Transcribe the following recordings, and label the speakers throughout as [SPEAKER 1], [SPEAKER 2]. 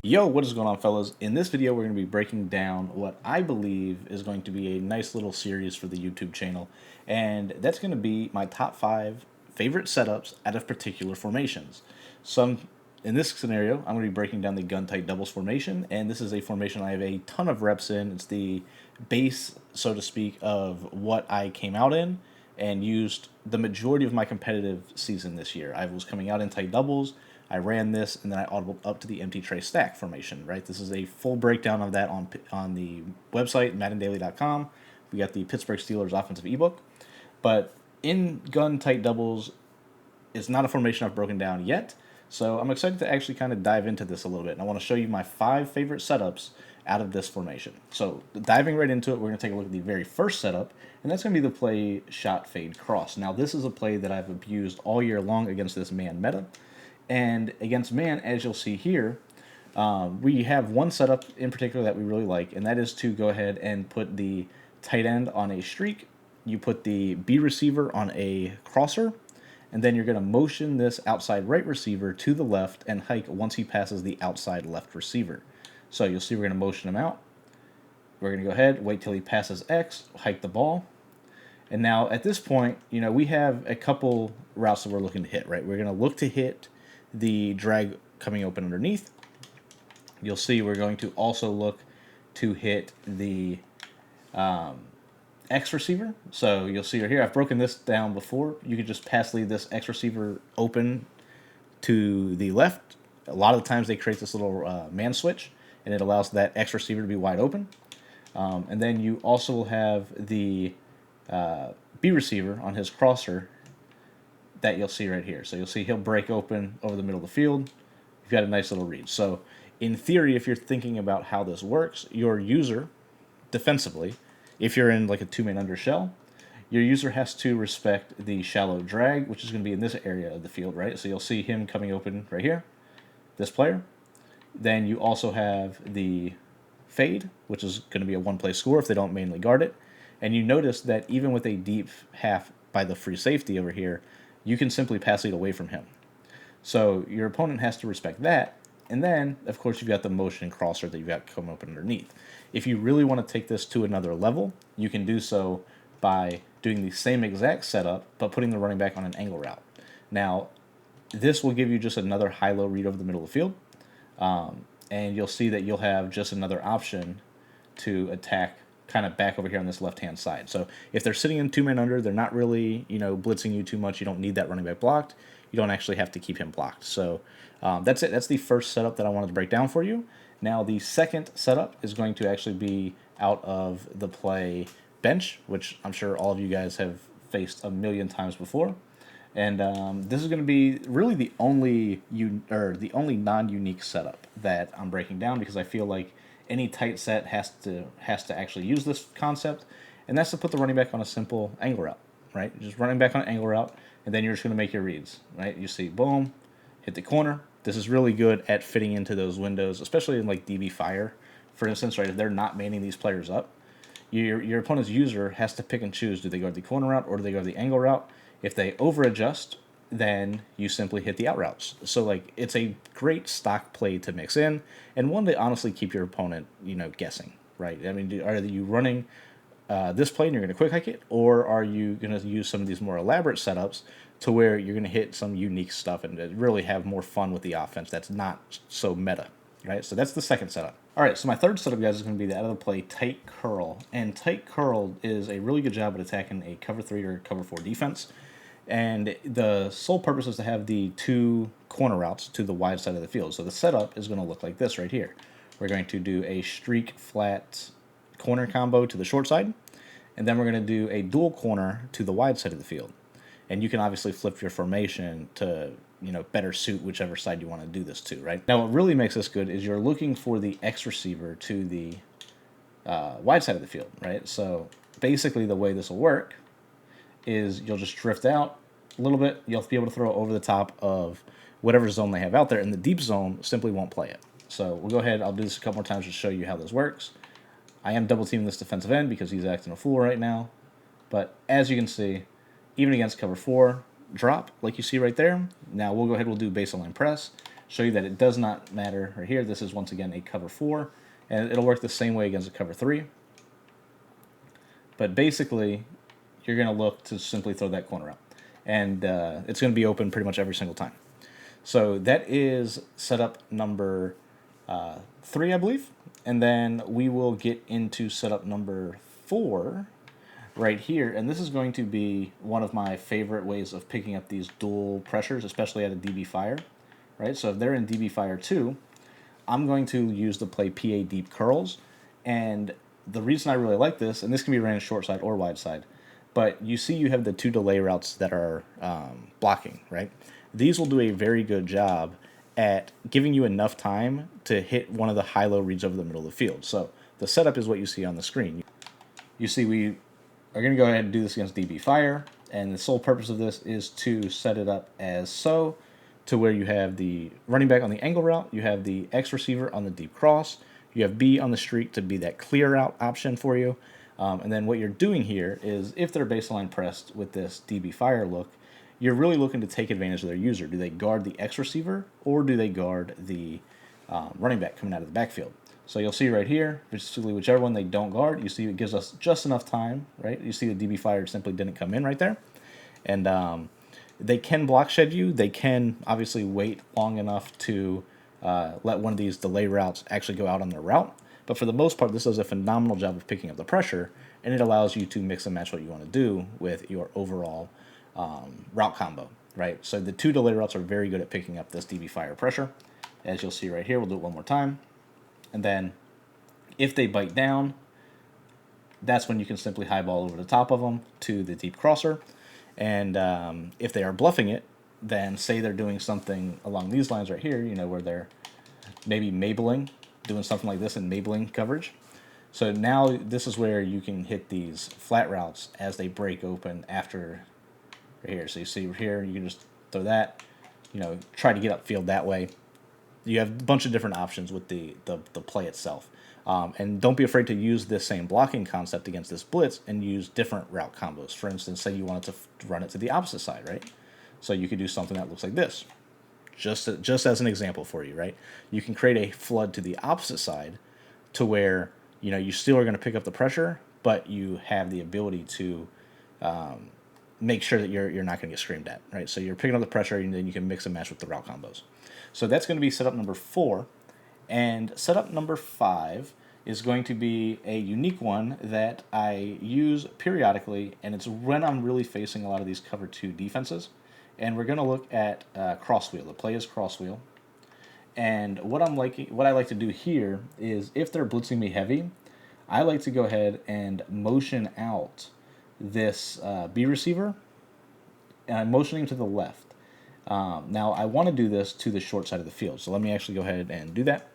[SPEAKER 1] Yo, what is going on, fellas? In this video, we're going to be breaking down what I believe is going to be a nice little series for the YouTube channel, and that's going to be my top 5 favorite setups out of particular formations. In this scenario, I'm going to be breaking down the gun tight doubles formation, and this is a formation I have a ton of reps in. It's the base, so to speak, of what I came out in and used the majority of my competitive season this year. I was coming out in tight doubles. I ran this, and then I audibled up to the empty tray stack formation, right? This is a full breakdown of that on the website, MaddenDaily.com. We got the Pittsburgh Steelers offensive ebook. But in gun tight doubles, it's not a formation I've broken down yet, so I'm excited to actually kind of dive into this a little bit. And I want to show you my 5 favorite setups out of this formation. So diving right into it, we're going to take a look at the very first setup, and that's going to be the play shot fade cross. Now this is a play that I've abused all year long against this man meta. And against man, as you'll see here, we have one setup in particular that we really like, and that is to go ahead and put the tight end on a streak. You put the B receiver on a crosser, and then you're going to motion this outside right receiver to the left and hike once he passes the outside left receiver. So you'll see we're going to motion him out. We're going to go ahead, wait till he passes X, hike the ball. And now at this point, we have a couple routes that we're looking to hit, right? We're going to look to hit the drag coming open underneath. You'll see we're going to also look to hit the X receiver. So you'll see right here, I've broken this down before. You could just pass lead this X receiver open to the left. A lot of the times they create this little man switch, and it allows that X receiver to be wide open. And then you also will have the B receiver on his crosser that you'll see right here. So you'll see he'll break open over the middle of the field. You've got a nice little read. So in theory, if you're thinking about how this works, your user, defensively, if you're in like a 2-man under shell, your user has to respect the shallow drag, which is going to be in this area of the field, right? So you'll see him coming open right here, this player. Then you also have the fade, which is going to be a one-play score if they don't mainly guard it. And you notice that even with a deep half by the free safety over here, you can simply pass lead away from him. So your opponent has to respect that. And then, of course, you've got the motion crosser that you've got coming open underneath. If you really want to take this to another level, you can do so by doing the same exact setup, but putting the running back on an angle route. Now, this will give you just another high-low read over the middle of the field. And you'll see that you'll have just another option to attack kind of back over here on this left-hand side. So if they're sitting in 2-man under, they're not really, blitzing you too much. You don't need that running back blocked. You don't actually have to keep him blocked. So that's it. That's the first setup that I wanted to break down for you. Now the second setup is going to actually be out of the play bench, which I'm sure all of you guys have faced a million times before. And this is going to be really the only non-unique setup that I'm breaking down, because I feel like any tight set has to actually use this concept, and that's to put the running back on a simple angle route, right? Just running back on an angle route, and then you're just going to make your reads, right? You see, boom, hit the corner. This is really good at fitting into those windows, especially in like DB Fire, for instance, right? If they're not manning these players up, your opponent's user has to pick and choose. Do they go the corner route or do they go the angle route? If they over adjust, then you simply hit the out routes. So like it's a great stock play to mix in, and one to honestly keep your opponent, guessing, right? I mean, are you running this play and you're going to quick hike it, or are you going to use some of these more elaborate setups to where you're going to hit some unique stuff and really have more fun with the offense that's not so meta, right? So that's the second setup. All right, so my third setup, guys, is going to be the out of the play tight curl. And tight curl is a really good job at attacking a cover 3 or cover 4 defense. And the sole purpose is to have the 2 corner routes to the wide side of the field. So the setup is going to look like this right here. We're going to do a streak flat corner combo to the short side, and then we're going to do a dual corner to the wide side of the field. And you can obviously flip your formation to better suit whichever side you want to do this to, right? Now, what really makes this good is you're looking for the X receiver to the wide side of the field, right? So basically the way this will work is you'll just drift out a little bit. You'll be able to throw it over the top of whatever zone they have out there, and the deep zone simply won't play it. So we'll go ahead. I'll do this a couple more times to show you how this works. I am double teaming this defensive end because he's acting a fool right now. But as you can see, even against cover 4 drop, like you see right there, now we'll go ahead, we'll do baseline press. show you that it does not matter right here. This is once again a cover 4, and it'll work the same way against a cover 3. But basically, you're going to look to simply throw that corner out. And it's going to be open pretty much every single time. So that is setup number 3, I believe. And then we will get into setup number 4 right here. And this is going to be one of my favorite ways of picking up these dual pressures, especially at a DB Fire. Right? So if they're in DB Fire 2, I'm going to use to play PA Deep Curls. And the reason I really like this, and this can be ran short side or wide side, but you see you have the 2 delay routes that are blocking, right? These will do a very good job at giving you enough time to hit one of the high-low reads over the middle of the field. So the setup is what you see on the screen. You see we are going to go ahead and do this against DB Fire, and the sole purpose of this is to set it up as so, to where you have the running back on the angle route, you have the X receiver on the deep cross, you have B on the streak to be that clear out option for you. And then what you're doing here is if they're baseline pressed with this DB Fire look, you're really looking to take advantage of their user. Do they guard the X receiver or do they guard the running back coming out of the backfield? So you'll see right here, basically whichever one they don't guard, you see it gives us just enough time, right? You see the DB Fire simply didn't come in right there. And they can block shed you. They can obviously wait long enough to let one of these delay routes actually go out on their route. But for the most part, this does a phenomenal job of picking up the pressure, and it allows you to mix and match what you want to do with your overall route combo, right? So the 2 delay routes are very good at picking up this DB Fire pressure. As you'll see right here, we'll do it one more time. And then if they bite down, that's when you can simply highball over the top of them to the deep crosser. And if they are bluffing it, then say they're doing something along these lines right here, you know, where they're maybe mabling, doing something like this in mabling coverage. So now this is where you can hit these flat routes as they break open after right here. So you see here, you can just throw that, you know, try to get upfield that way. You have a bunch of different options with the play itself. And don't be afraid to use this same blocking concept against this blitz and use different route combos. For instance, say you wanted to run it to the opposite side, right? So you could do something that looks like this. Just as an example for you, right? You can create a flood to the opposite side to where, you know, you still are going to pick up the pressure, but you have the ability to make sure that you're not going to get screamed at, right? So you're picking up the pressure, and then you can mix and match with the route combos. So that's going to be setup number 4. And setup number 5 is going to be a unique one that I use periodically, and it's when I'm really facing a lot of these cover 2 defenses. And we're going to look at crosswheel. The play is crosswheel. And what I like to do here is if they're blitzing me heavy, I like to go ahead and motion out this B receiver, and I'm motioning to the left. Now I want to do this to the short side of the field, so let me actually go ahead and do that.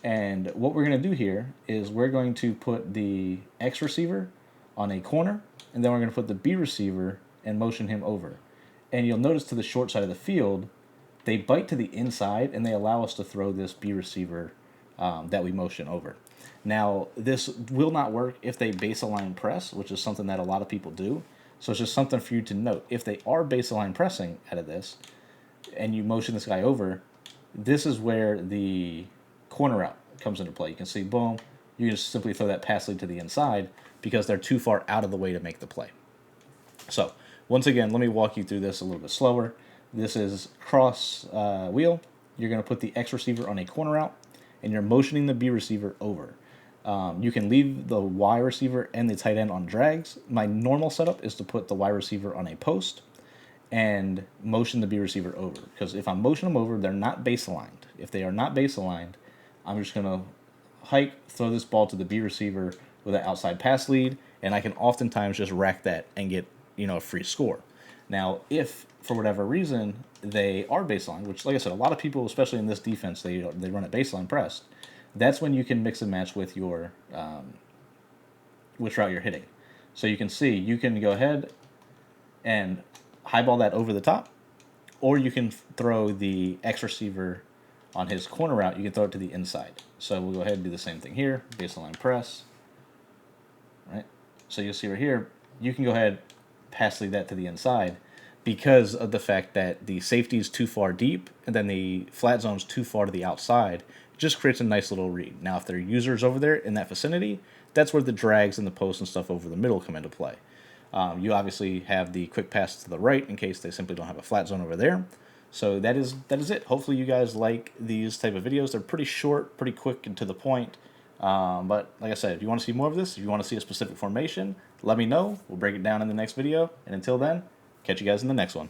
[SPEAKER 1] And what we're going to do here is we're going to put the X receiver on a corner, and then we're going to put the B receiver and motion him over. And you'll notice to the short side of the field, they bite to the inside, and they allow us to throw this B receiver that we motion over. Now, this will not work if they base align press, which is something that a lot of people do. So it's just something for you to note. If they are base align pressing out of this, and you motion this guy over, this is where the corner route comes into play. You can see, boom, you can just simply throw that pass lead to the inside because they're too far out of the way to make the play. So, once again, let me walk you through this a little bit slower. This is cross wheel. You're going to put the X receiver on a corner route, and you're motioning the B receiver over. You can leave the Y receiver and the tight end on drags. My normal setup is to put the Y receiver on a post and motion the B receiver over. Because if I'm motioning them over, they're not base aligned. If they are not base aligned, I'm just going to hike, throw this ball to the B receiver with an outside pass lead, and I can oftentimes just rack that and get, you know, a free score. Now, if for whatever reason they are baseline, which, like I said, a lot of people, especially in this defense, they run it baseline pressed. That's when you can mix and match with your which route you're hitting. So you can see you can go ahead and highball that over the top, or you can throw the X receiver on his corner route. You can throw it to the inside. So we'll go ahead and do the same thing here, baseline press. Right. So you'll see right here, you can go ahead pass lead that to the inside, because of the fact that the safety is too far deep and then the flat zone's too far to the outside, it just creates a nice little read. Now, if there are users over there in that vicinity, that's where the drags and the posts and stuff over the middle come into play. You obviously have the quick pass to the right in case they simply don't have a flat zone over there. So that is it. Hopefully you guys like these type of videos. They're pretty short, pretty quick and to the point. But like I said, if you want to see more of this, if you want to see a specific formation, let me know. We'll break it down in the next video. And until then, catch you guys in the next one.